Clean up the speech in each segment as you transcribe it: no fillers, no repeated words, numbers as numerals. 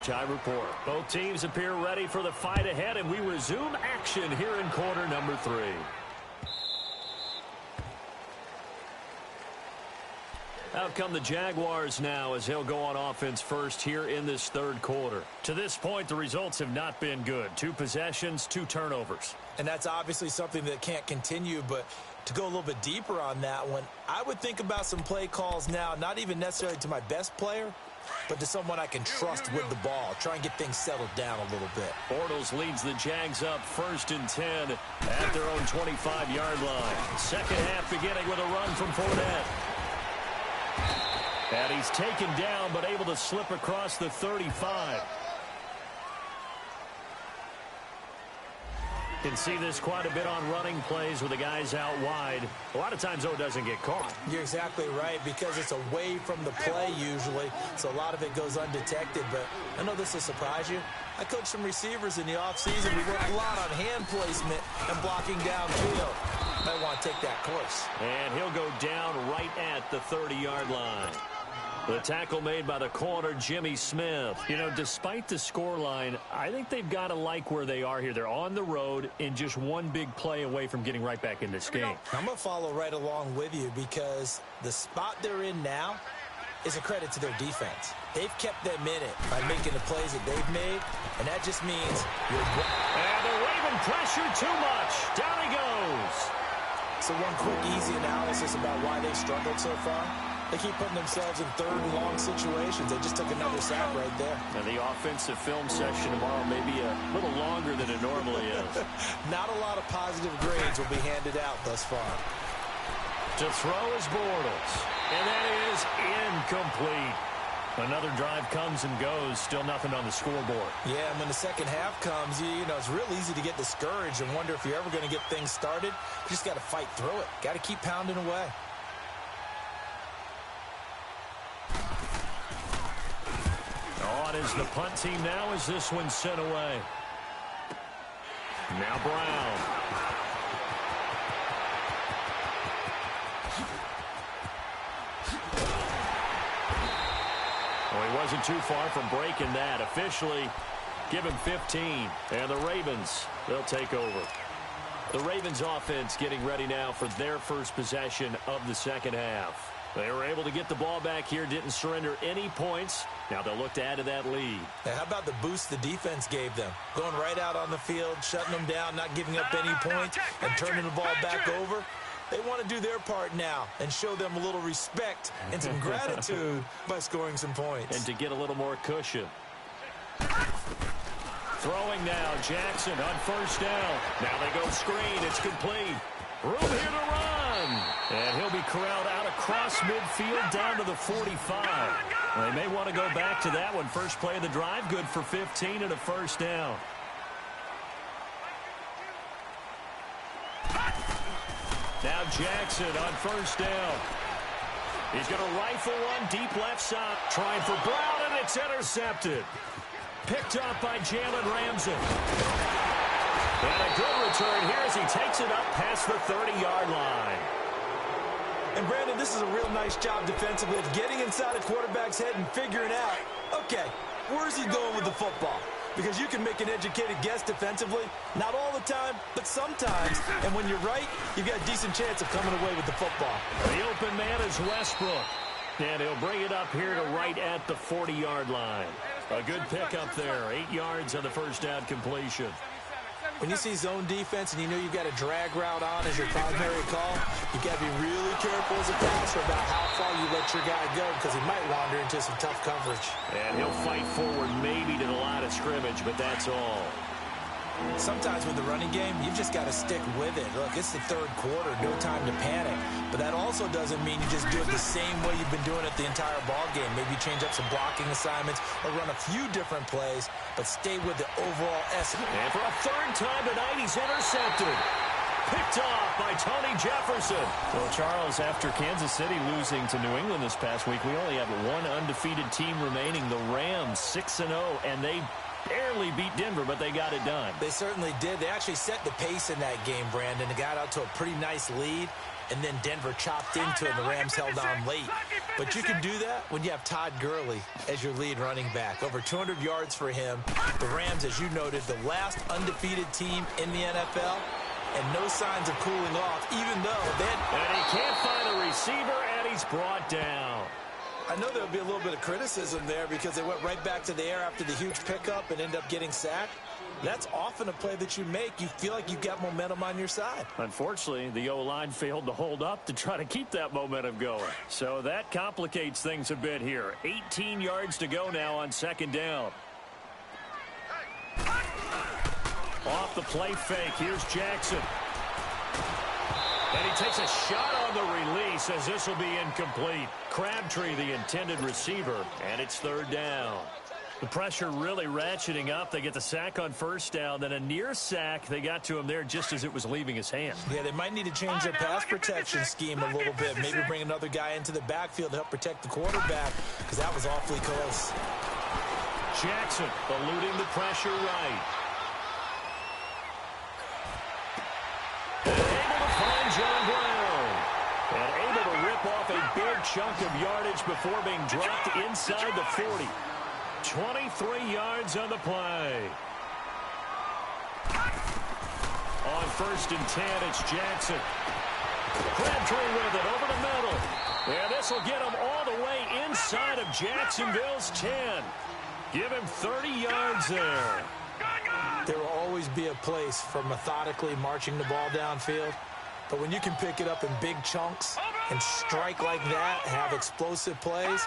halftime report. Both teams appear ready for the fight ahead, and we resume action here in quarter number 3. Out come the Jaguars now as they'll go on offense first here in this third quarter. To this point, the results have not been good. 2 possessions, 2 turnovers. And that's obviously something that can't continue, but to go a little bit deeper on that one, I would think about some play calls now, not even necessarily to my best player, but to someone I can trust with the ball. Try and get things settled down a little bit. Bortles leads the Jags up 1st and 10 at their own 25-yard line. Second half beginning with a run from Fournette. And he's taken down, but able to slip across the 35. Can see this quite a bit on running plays with the guys out wide. A lot of times, though, it doesn't get caught. You're exactly right, because it's away from the play usually, so a lot of it goes undetected. But I know this will surprise you. I coached some receivers in the offseason. We worked a lot on hand placement and blocking downfield. Might want to take that course. And he'll go down right at the 30-yard line. The tackle made by the corner, Jimmy Smith. You know, despite the scoreline, I think they've got to like where they are here. They're on the road and just one big play away from getting right back in this game. I'm going to follow right along with you, because the spot they're in now is a credit to their defense. They've kept them in it by making the plays that they've made, and that just means you're... And the Raven pressure too much. Down he goes. So one quick, easy analysis about why they've struggled so far. They keep putting themselves in third and long situations. They just took another sack right there. And the offensive film session tomorrow may be a little longer than it normally is. Not a lot of positive grades will be handed out thus far. To throw is Bortles. And that is incomplete. Another drive comes and goes. Still nothing on the scoreboard. Yeah, and when the second half comes, you know, it's real easy to get discouraged and wonder if you're ever going to get things started. You just got to fight through it. Got to keep pounding away. On is the punt team now as this one's sent away. Now Brown. Well, he wasn't too far from breaking that. Officially, give him 15. And the Ravens, they'll take over. The Ravens offense getting ready now for their first possession of the second half. They were able to get the ball back here, didn't surrender any points. Now they'll look to add to that lead. Now, how about the boost the defense gave them? Going right out on the field, shutting them down, not giving up any points, and turning the ball back over. They want to do their part now and show them a little respect and some gratitude by scoring some points. And to get a little more cushion. Throwing now, Jackson on first down. Now they go screen. It's complete. Room here to run. And he'll be corralled out across midfield down to the 45. They may want to go back to that one. First play of the drive, good for 15 and a first down. Now Jackson on first down. He's going to rifle one deep left side. Trying for Brown, and it's intercepted. Picked up by Jalen Ramsey. And a good return here as he takes it up past the 30-yard line. And, Brandon, this is a real nice job defensively of getting inside a quarterback's head and figuring out, okay, where's he going with the football? Because you can make an educated guess defensively, not all the time, but sometimes. And when you're right, you've got a decent chance of coming away with the football. The open man is Westbrook. And he'll bring it up here to right at the 40-yard line. A good pickup there. 8 yards on the first down completion. When you see zone defense and you know you've got a drag route on as your primary call, you've got to be really careful as a passer about how far you let your guy go, because he might wander into some tough coverage. And he'll fight forward maybe to the line of scrimmage, but that's all. Sometimes with the running game, you've just got to stick with it. Look, it's the third quarter, no time to panic. But that also doesn't mean you just do it the same way you've been doing it the entire ball game. Maybe change up some blocking assignments or run a few different plays, but stay with the overall essence. And for a third time tonight, he's intercepted. Picked off by Tony Jefferson. Well, Charles, after Kansas City losing to New England this past week, we only have one undefeated team remaining, the Rams, 6-0, and they barely beat Denver, but they got it done. They certainly did. They actually set the pace in that game, Brandon. They got out to a pretty nice lead, and then Denver chopped into it, and the Rams held on late. But you can do that when you have Todd Gurley as your lead running back. Over 200 yards for him. The Rams, as you noted, the last undefeated team in the NFL, and no signs of cooling off, even though they had... And he can't find a receiver, and he's brought down. I know there'll be a little bit of criticism there because they went right back to the air after the huge pickup and ended up getting sacked. That's often a play that you make. You feel like you've got momentum on your side. Unfortunately, the O-line failed to hold up to try to keep that momentum going. So that complicates things a bit here. 18 yards to go now on second down. Off the play fake. Here's Jackson. And he takes a shot on the release as this will be incomplete. Crabtree, the intended receiver, and it's third down. The pressure really ratcheting up. They get the sack on first down, then a near sack. They got to him there just as it was leaving his hand. Yeah, they might need to change their pass protection scheme a little bit. Maybe bring another guy into the backfield to help protect the quarterback because that was awfully close. Jackson eluding the pressure right. And able to find John Brown. And able to rip off a big chunk of yardage before being dropped inside the 40. 23 yards on the play. On first and 10, it's Jackson. Crabtree with it over the middle. And this will get him all the way inside of Jacksonville's 10. Give him 30 yards there. There will always be a place for methodically marching the ball downfield. But when you can pick it up in big chunks and strike like that, have explosive plays,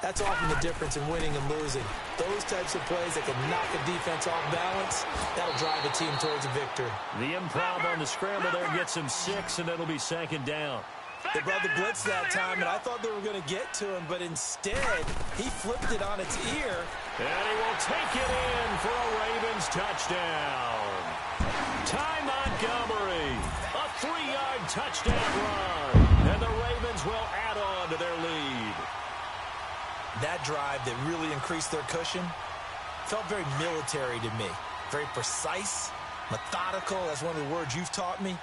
that's often the difference in winning and losing. Those types of plays that can knock a defense off balance, that'll drive a team towards a victory. The improv on the scramble there gets him 6, and it'll be second down. They brought the blitz that time, and I thought they were going to get to him, but instead, he flipped it on its ear. And he will take it in for a Ravens touchdown. Ty Montgomery, a 3-yard touchdown run, and the Ravens will add on to their lead. That drive that really increased their cushion felt very military to me. Very precise, methodical. That's one of the words you've taught me.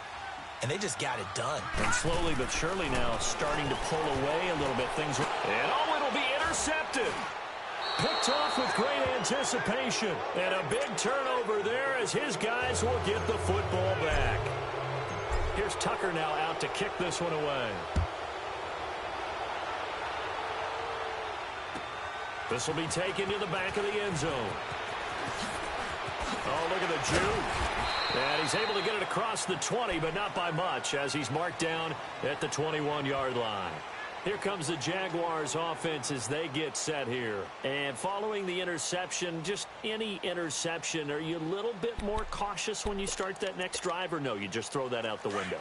And they just got it done. And slowly but surely now starting to pull away a little bit. And it'll be intercepted. Picked off with great anticipation. And a big turnover there as his guys will get the football back. Here's Tucker now out to kick this one away. This will be taken to the back of the end zone. Oh, look at the juke. And he's able to get it across the 20, but not by much as he's marked down at the 21-yard line. Here comes the Jaguars offense as they get set here. And following the interception, just any interception, are you a little bit more cautious when you start that next drive, or no, you just throw that out the window?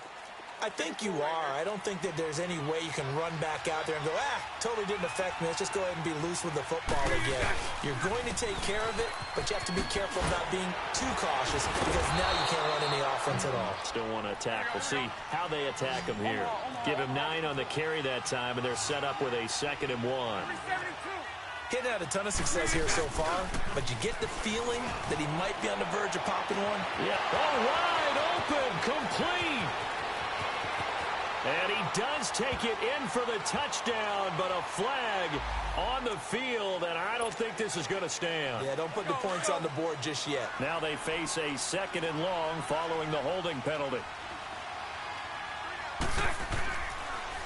I think you are. I don't think that there's any way you can run back out there and go, totally didn't affect me. Let's just go ahead and be loose with the football again. You're going to take care of it, but you have to be careful about being too cautious because now you can't run any offense at all. Still want to attack. We'll see how they attack him here. Give him 9 on the carry that time, and they're set up with a 2nd and 1. He hasn't had a ton of success here so far, but you get the feeling that he might be on the verge of popping one. Yeah. Oh, wide open, complete. And he does take it in for the touchdown, but a flag on the field, and I don't think this is going to stand. Yeah, don't put the points on the board just yet. Now they face a 2nd and long following the holding penalty.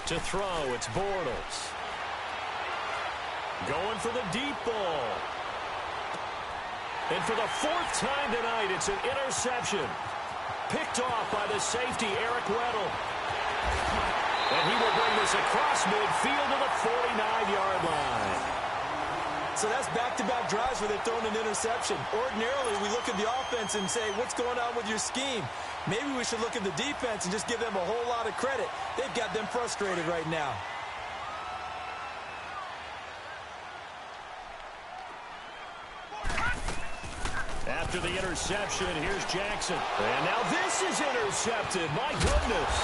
To throw, it's Bortles. Going for the deep ball. And for the 4th time tonight, it's an interception. Picked off by the safety, Eric Weddle. And he will bring this across midfield to the 49-yard line. So that's back-to-back drives where they've thrown an interception. Ordinarily, we look at the offense and say, what's going on with your scheme? Maybe we should look at the defense and just give them a whole lot of credit. They've got them frustrated right now. After the interception, here's Jackson. And now this is intercepted. My goodness.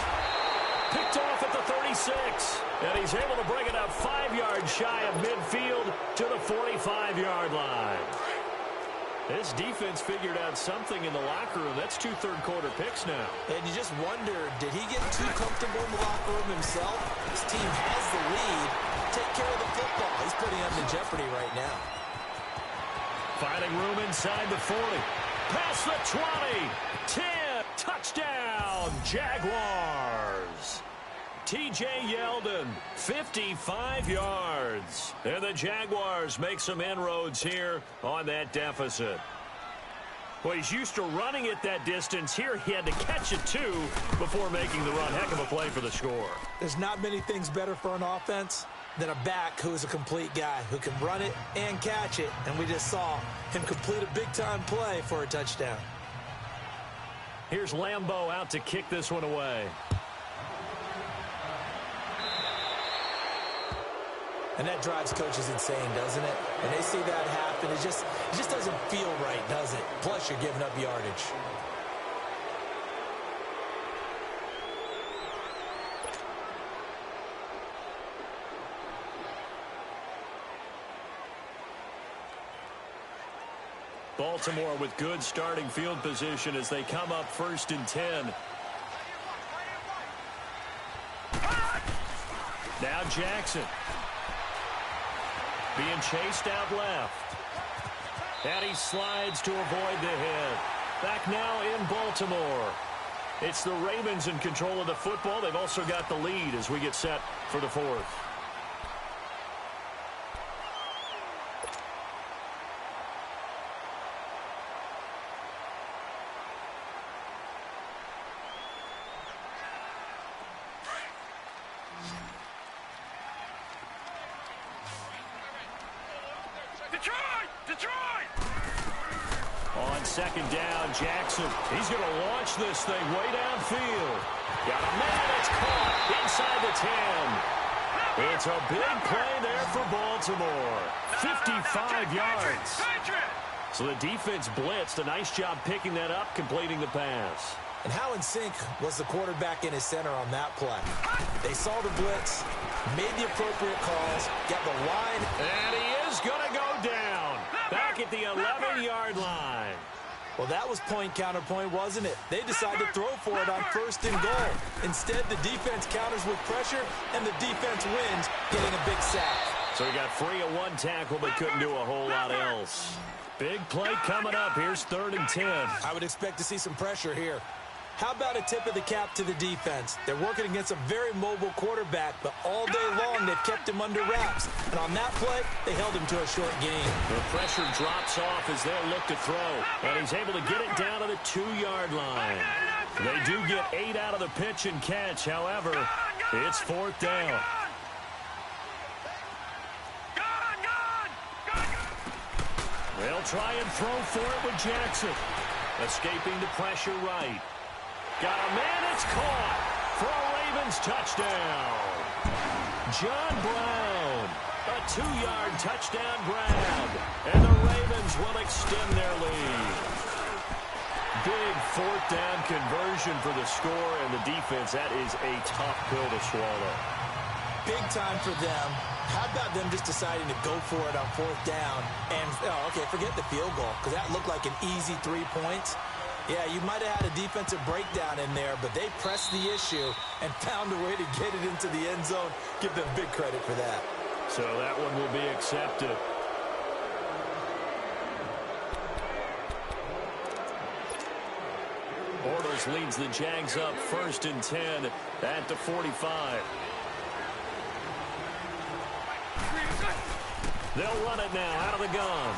Picked off at the 36. And he's able to bring it up 5 yards shy of midfield to the 45-yard line. This defense figured out something in the locker room. That's 2 third-quarter picks now. And you just wonder, did he get too comfortable in the locker room himself? His team has the lead. Take care of the football. He's putting them in jeopardy right now. Finding room inside the 40. Past the 20. 10. Touchdown, Jaguars. T.J. Yeldon, 55 yards. And the Jaguars make some inroads here on that deficit. Well, he's used to running it that distance. Here he had to catch it, too, before making the run. Heck of a play for the score. There's not many things better for an offense than a back who is a complete guy who can run it and catch it. And we just saw him complete a big-time play for a touchdown. Here's Lambeau out to kick this one away. And that drives coaches insane, doesn't it? When they see that happen, it just doesn't feel right, does it? Plus, you're giving up yardage. Baltimore with good starting field position as they come up 1st and 10. Now Jackson. Being chased out left. And he slides to avoid the hit. Back now in Baltimore. It's the Ravens in control of the football. They've also got the lead as we get set for the 4th. Detroit! On 2nd down, Jackson. He's going to launch this thing way downfield. Got a man that's caught inside the 10. It's a big play there for Baltimore. 55 yards. So the defense blitzed. A nice job picking that up, completing the pass. And how in sync was the quarterback in his center on that play? They saw the blitz, made the appropriate calls, got the line. And he is going to go down. Back at the 11-yard line. Well, that was point counterpoint, wasn't it? They decided to throw for it on 1st and goal. Instead, the defense counters with pressure, and the defense wins, getting a big sack. So he got free of 1 tackle, but couldn't do a whole lot else. Big play coming up. Here's 3rd and 10. I would expect to see some pressure here. How about a tip of the cap to the defense? They're working against a very mobile quarterback, but all day long they've kept him under wraps. And on that play, they held him to a short gain. The pressure drops off as they'll look to throw. And he's able to get it down to the 2-yard line. They do get 8 out of the pitch and catch. However, it's 4th down. They'll try and throw for it with Jackson. Escaping the pressure right. Got a man that's caught for a Ravens touchdown. John Brown, a 2-yard touchdown grab, and the Ravens will extend their lead. Big 4th down conversion for the score, and the defense, that is a tough pill to swallow. Big time for them. How about them just deciding to go for it on 4th down? And, okay, forget the field goal, because that looked like an easy 3 points. Yeah, you might have had a defensive breakdown in there, but they pressed the issue and found a way to get it into the end zone. Give them big credit for that. So that one will be accepted. Bortles leads the Jags up 1st and 10 at the 45. They'll run it now out of the gun.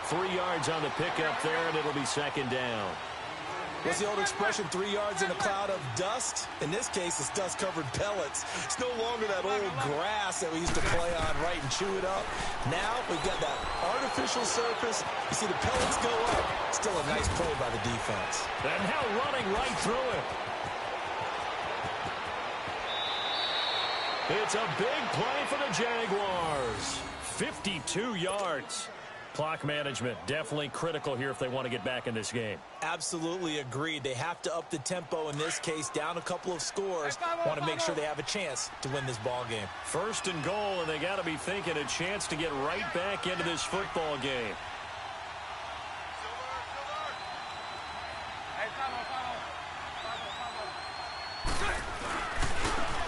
3 yards on the pickup there, and it'll be 2nd down. What's the old expression, 3 yards in a cloud of dust? In this case, it's dust-covered pellets. It's no longer that old grass that we used to play on, right, and chew it up. Now we've got that artificial surface. You see the pellets go up. Still a nice play by the defense. And now running right through it. It's a big play for the Jaguars. 52 yards. Clock management definitely critical here if they want to get back in this game. Absolutely agreed. They have to up the tempo in this case, down a couple of scores. Want to make sure they have a chance to win this ball game. 1st and goal, and they got to be thinking a chance to get right back into this football game.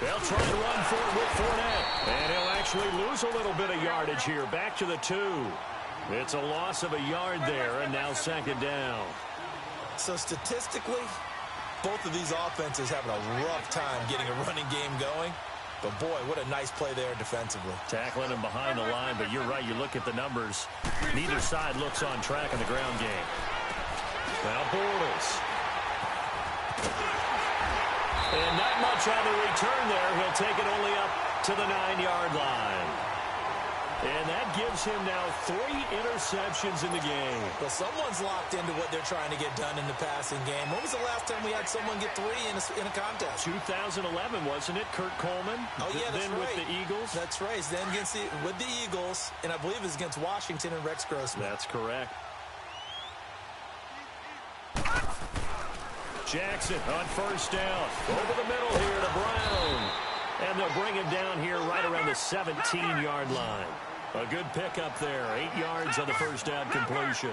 They'll try and run for it with Fournette. And he'll actually lose a little bit of yardage here. Back to the 2. It's a loss of a yard there, and now second down. So statistically, both of these offenses having a rough time getting a running game going. But, boy, what a nice play there defensively. Tackling him behind the line, but you're right. You look at the numbers. Neither side looks on track in the ground game. Now Bortles. And not much on the return there. He'll take it only up to the 9-yard line. And that gives him now 3 interceptions in the game. Well, someone's locked into what they're trying to get done in the passing game. When was the last time we had someone get 3 in a contest? 2011, wasn't it? Kurt Coleman? Oh, yeah, that's then right. With the Eagles? That's right. Then with the Eagles, and I believe it was against Washington and Rex Grossman. That's correct. Jackson on first down. Over the middle here to Brown. And they'll bring him down here right around the 17-yard line. A good pickup there. 8 yards on the first down completion.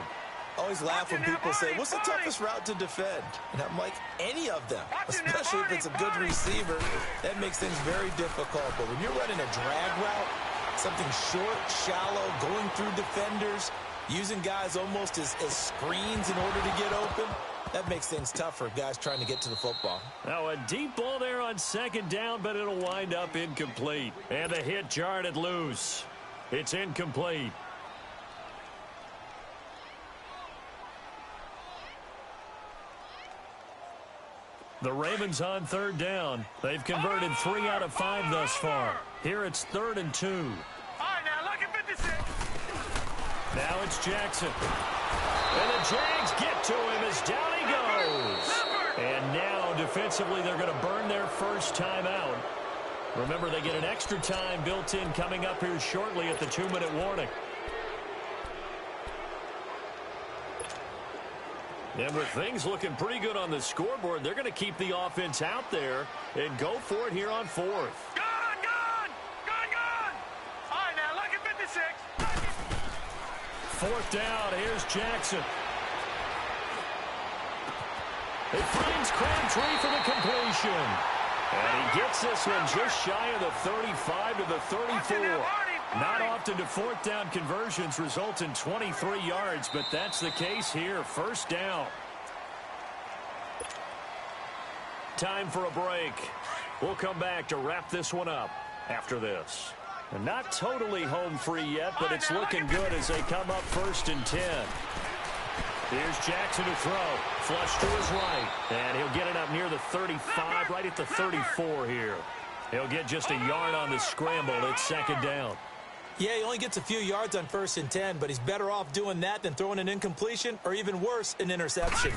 Always laugh when people say, what's the toughest route to defend? And I'm like, any of them, especially if it's a good receiver. That makes things very difficult. But when you're running a drag route, something short, shallow, going through defenders, using guys almost as screens in order to get open, that makes things tough for guys trying to get to the football. Now a deep ball there on second down, but it'll wind up incomplete. And the hit jarred it loose. It's incomplete. The Ravens on third down. They've converted 3 out of 5 thus far. Here it's 3rd and 2. All right, now look at 56. Now it's Jackson. And the Jags get to him as down he goes. And now defensively they're going to burn their first time out. Remember, they get an extra time built in coming up here shortly at the 2-minute warning. And with things looking pretty good on the scoreboard, they're going to keep the offense out there and go for it here on 4th. Gone! All right, now look at 56. 4th down, here's Jackson. He finds Crabtree for the completion. And he gets this one just shy of the 35 to the 34. Not often do 4th down conversions result in 23 yards, but that's the case here. First down. Time for a break. We'll come back to wrap this one up after this. And not totally home free yet, but it's looking good as they come up 1st and 10. Here's Jackson to throw. Flush to his right. And he'll get it up near the 35, right at the 34 here. He'll get just a yard on the scramble. It's 2nd down. Yeah, he only gets a few yards on 1st and 10, but he's better off doing that than throwing an incompletion or even worse, an interception.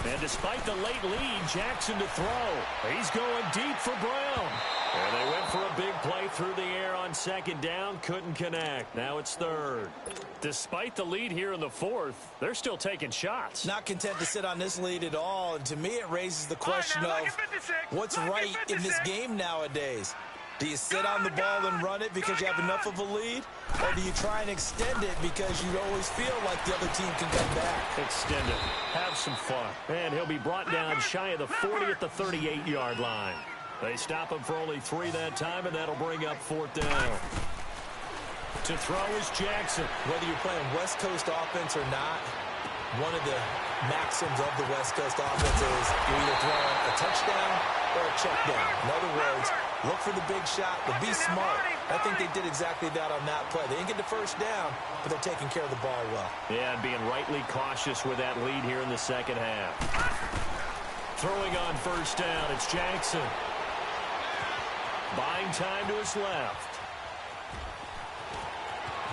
And despite the late lead, Jackson to throw. He's going deep for Brown. And they went for a big play through the air on 2nd down. Couldn't connect. Now it's 3rd. Despite the lead here in the 4th, they're still taking shots. Not content to sit on this lead at all. And to me, it raises the question of what's right in this game nowadays. Do you sit on the ball and run it because you have enough of a lead? Or do you try and extend it because you always feel like the other team can come back? Extend it. Have some fun. And he'll be brought down shy of the 40 at the 38-yard line. They stop him for only 3 that time, and that'll bring up 4th down. To throw is Jackson. Whether you're playing West Coast offense or not, one of the maxims of the West Coast offense is you're either throwing a touchdown or a check down. In other words, look for the big shot, but be smart. I think they did exactly that on that play. They didn't get the first down, but they're taking care of the ball well. Yeah, and being rightly cautious with that lead here in the second half. Throwing on 1st down, it's Jackson. Buying time to his left.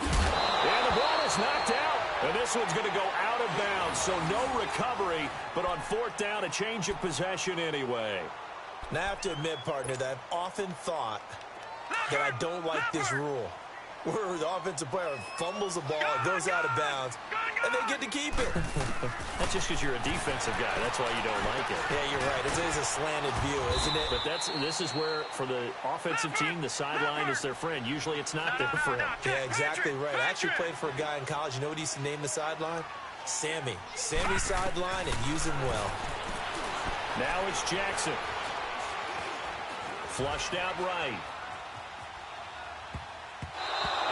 And the ball is knocked out. And this one's going to go out of bounds, so no recovery. But on 4th down, a change of possession anyway. Now, I have to admit, partner, that I've often thought that I don't like this rule, where the offensive player fumbles the ball, it goes out of bounds, and they get to keep it. That's just because you're a defensive guy. That's why you don't like it. Yeah, you're right. It is a slanted view, isn't it? But this is where, for the offensive team, the sideline is their friend. Usually it's not their friend. Yeah, exactly right. I actually played for a guy in college. You know what he used to name the sideline? Sammy. Sammy sideline, and use him well. Now it's Jackson. Flushed out right.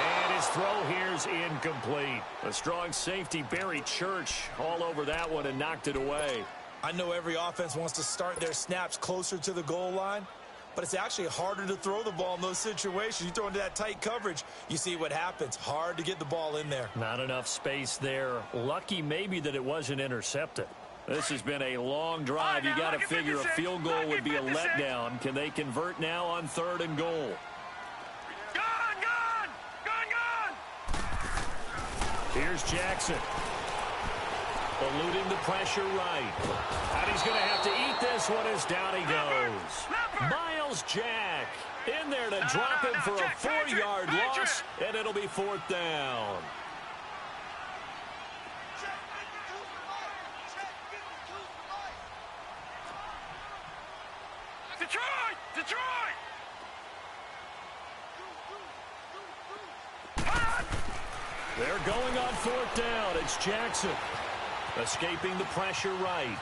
And his throw here's incomplete. A strong safety, Barry Church, all over that one and knocked it away. I know every offense wants to start their snaps closer to the goal line, but it's actually harder to throw the ball in those situations. You throw into that tight coverage, you see what happens. Hard to get the ball in there. Not enough space there. Lucky maybe that it wasn't intercepted. This has been a long drive. You got to figure a field goal would be a letdown. Can they convert now on 3rd and goal? Here's Jackson. Eluding the pressure right. And he's going to have to eat this one as down he goes. Miles Jack in there to drop him for a 4-yard loss, and it'll be 4th down. Detroit! They're going on 4th down. It's Jackson. Escaping the pressure right.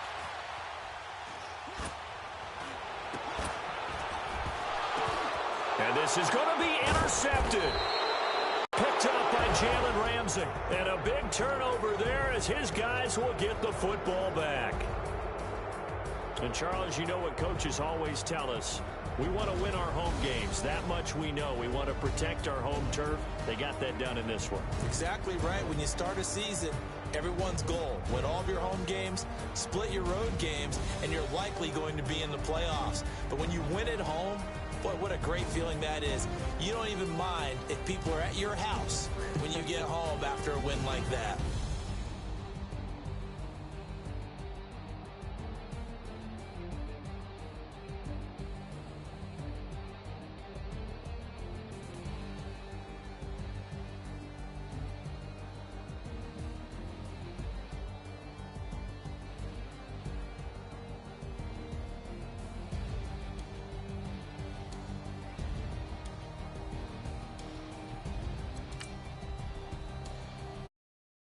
And this is going to be intercepted. Picked up by Jalen Ramsey. And a big turnover there as his guys will get the football back. And, Charles, you know what coaches always tell us. We want to win our home games. That much we know. We want to protect our home turf. They got that done in this one. Exactly right. When you start a season, everyone's goal: win all of your home games, split your road games, and you're likely going to be in the playoffs. But when you win at home, boy, what a great feeling that is. You don't even mind if people are at your house when you get home after a win like that.